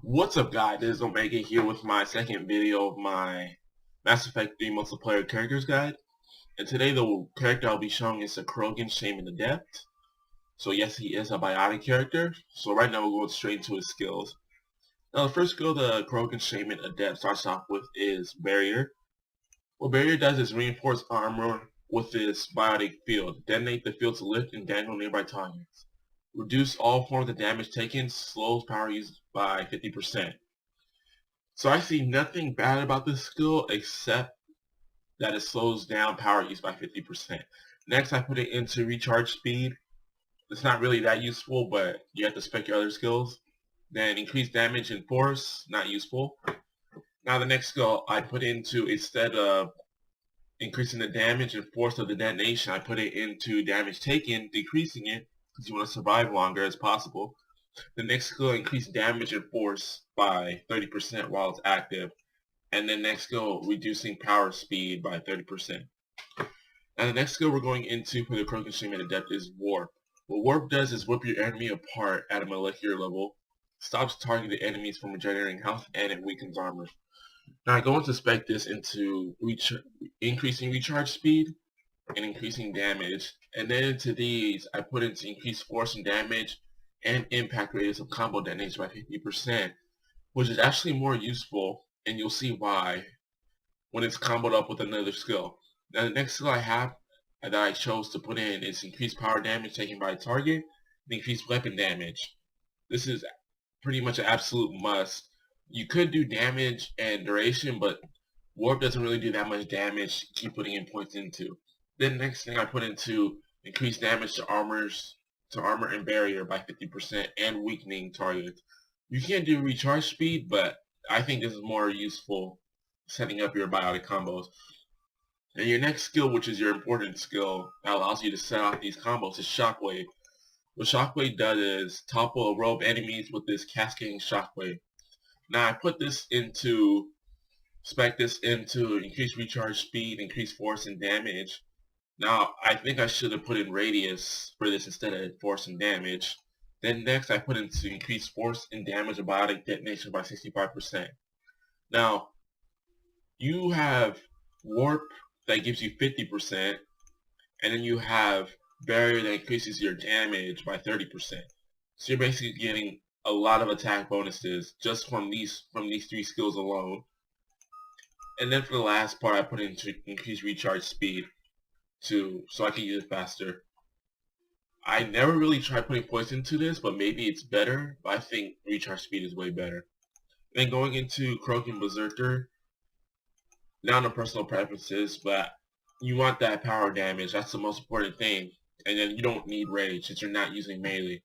What's up, guys? This is Omega here with my second video of my Mass Effect 3 multiplayer characters guide. And today the character I'll be showing is a Krogan Shaman Adept. So yes, he is a biotic character. So right now we'll go straight into his skills. Now the first skill the Krogan Shaman Adept starts off with is Barrier. What Barrier does is reinforce armor with this biotic field. Detonate the field to lift and dangle nearby targets. Reduce all forms of damage taken, slows power use by 50%. So I see nothing bad about this skill except that it slows down power use by 50%. Next, I put it into recharge speed. It's not really that useful, but you have to spec your other skills. Then increase damage and force, not useful. Now the next skill I put into, instead of increasing the damage and force of the detonation, I put it into damage taken, decreasing it, because you want to survive longer as possible. The next skill increase damage and force by 30% while it's active. And then next skill, reducing power speed by 30%. Now the next skill we're going into for the Krogan Shaman Adept is Warp. What Warp does is whip your enemy apart at a molecular level, stops targeted enemies from regenerating health, and it weakens armor. Now I go into spec this into increasing recharge speed and increasing damage, and then into these I put into increased force and damage and impact radius of combo detonation by 50%, which is actually more useful, and you'll see why when it's comboed up with another skill. Now the next skill I have that I chose to put in is increased power damage taken by a target and increased weapon damage. This is pretty much an absolute must. You could do damage and duration, but Warp doesn't really do that much damage to keep putting in points into. Then next thing I put into increased damage to armor and barrier by 50% and weakening targets. You can't do recharge speed, but I think this is more useful setting up your biotic combos. And your next skill, which is your important skill that allows you to set off these combos, is Shockwave. What Shockwave does is topple a row of enemies with this cascading Shockwave. Now I put this into, spec this into increased recharge speed, increased force and damage. Now I think I should have put in radius for this instead of force and damage. Then next I put into increased force and damage of biotic detonation by 65%. Now you have Warp that gives you 50%, and then you have Barrier that increases your damage by 30%. So you're basically getting a lot of attack bonuses just from these three skills alone. And then for the last part I put into increased recharge speed so I can use it faster. I never really tried putting points into this, but maybe it's better, but I think recharge speed is way better. Then going into Krogan Berserker, down to personal preferences, but you want that power damage. That's the most important thing. And then you don't need rage since you're not using melee.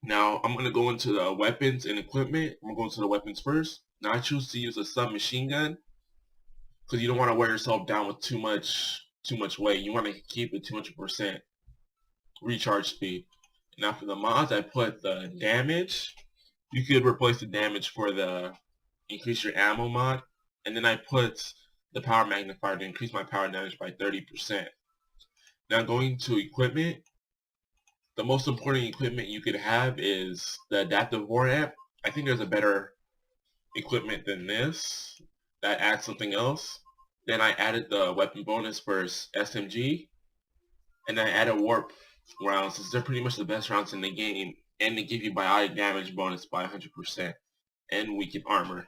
Now I'm going to go into the weapons and equipment. I'm going to go into the weapons first. Now I choose to use a submachine gun because you don't want to wear yourself down with too much weight. You want to keep it 200% recharge speed. Now for the mods, I put the damage. You could replace the damage for the increase your ammo mod. And then I put the power magnifier to increase my power damage by 30%. Now going to equipment, the most important equipment you could have is the adaptive war amp. I think there's a better equipment than this that adds something else. Then I added the weapon bonus for SMG, and I added warp rounds since they're pretty much the best rounds in the game, and they give you biotic damage bonus by 100% and weaken armor.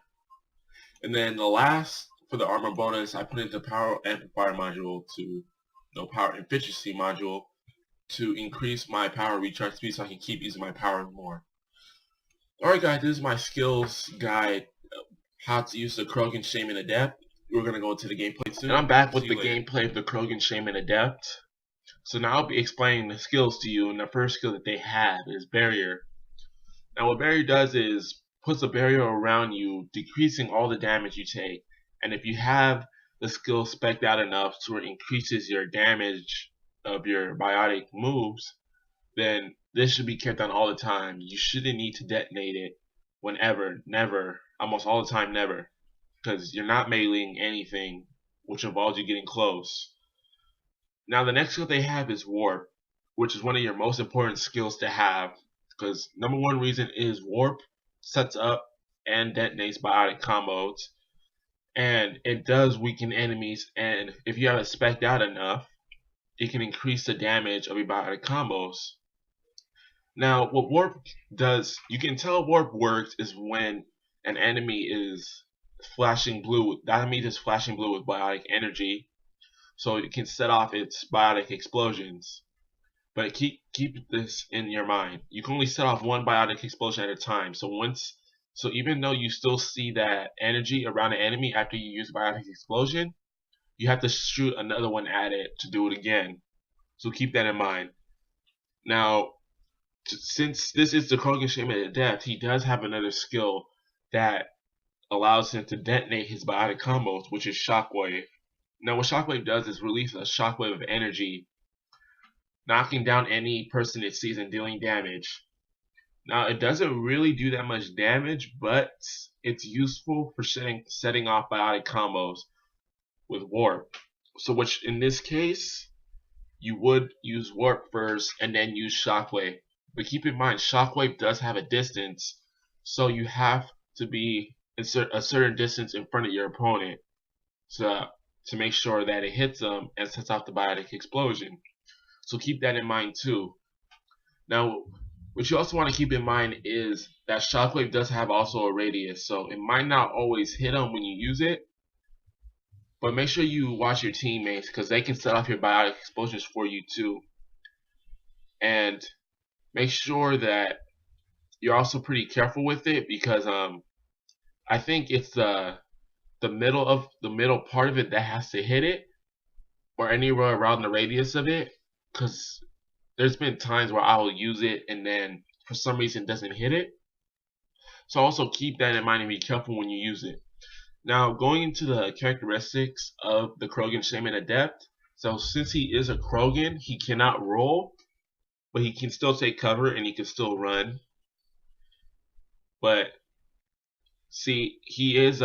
And then the last, for the armor bonus, I put in the power amplifier module power efficiency module to increase my power recharge speed so I can keep using my power more. Alright guys, this is my skills guide, how to use the Krogan Shaman Adept. We're going to go into the gameplay soon. And I'm back with the gameplay of the Krogan Shaman Adept. So now I'll be explaining the skills to you, and the first skill that they have is Barrier. Now what Barrier does is puts a barrier around you, decreasing all the damage you take. And if you have the skill spec'd out enough to where it increases your damage of your biotic moves, then this should be kept on all the time. You shouldn't need to detonate it whenever, never, almost all the time, never. Because you're not meleeing anything which involves you getting close. Now the next skill they have is Warp, which is one of your most important skills to have. Because number one reason is Warp sets up and detonates biotic combos, and it does weaken enemies, and if you have it spec'd out enough, it can increase the damage of your biotic combos. Now, what warp does, you can tell warp works is when an enemy is flashing blue. That enemy is flashing blue with biotic energy, so it can set off its biotic explosions. But keep this in your mind. You can only set off one biotic explosion at a time. So even though you still see that energy around the enemy after you use biotic explosion, you have to shoot another one at it to do it again. So keep that in mind. Now, since this is the Krogan Shaman Adept, he does have another skill that allows him to detonate his biotic combos, which is Shockwave. Now, what Shockwave does is release a shockwave of energy, knocking down any person it sees and dealing damage. Now, it doesn't really do that much damage, but it's useful for setting off biotic combos with Warp. So, which in this case, you would use Warp first and then use Shockwave. But keep in mind, Shockwave does have a distance, so you have to be a certain distance in front of your opponent to make sure that it hits them and sets off the biotic explosion. So keep that in mind too. Now, what you also want to keep in mind is that Shockwave does have also a radius, so it might not always hit them when you use it, but make sure you watch your teammates because they can set off your biotic explosions for you too. And make sure that you're also pretty careful with it because I think it's the middle part of it that has to hit it, or anywhere around the radius of it, because there's been times where I will use it and then for some reason it doesn't hit it. So also keep that in mind and be careful when you use it. Now, going into the characteristics of the Krogan Shaman Adept. So since he is a Krogan, he cannot roll, but he can still take cover and he can still run. But see, he is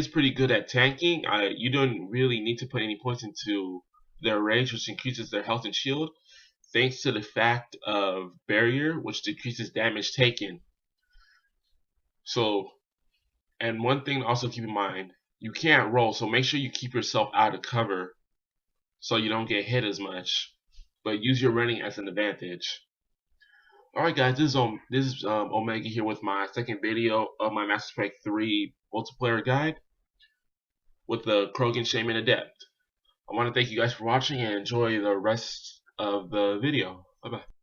pretty good at tanking. You don't really need to put any points into their range, which increases their health and shield, thanks to the fact of barrier, which decreases damage taken. So, and one thing to also keep in mind, you can't roll, so make sure you keep yourself out of cover so you don't get hit as much, but use your running as an advantage. Alright guys, this is Omega here with my second video of my Mass Effect 3 multiplayer guide with the Krogan Shaman Adept. I want to thank you guys for watching and enjoy the rest of the video. Bye bye.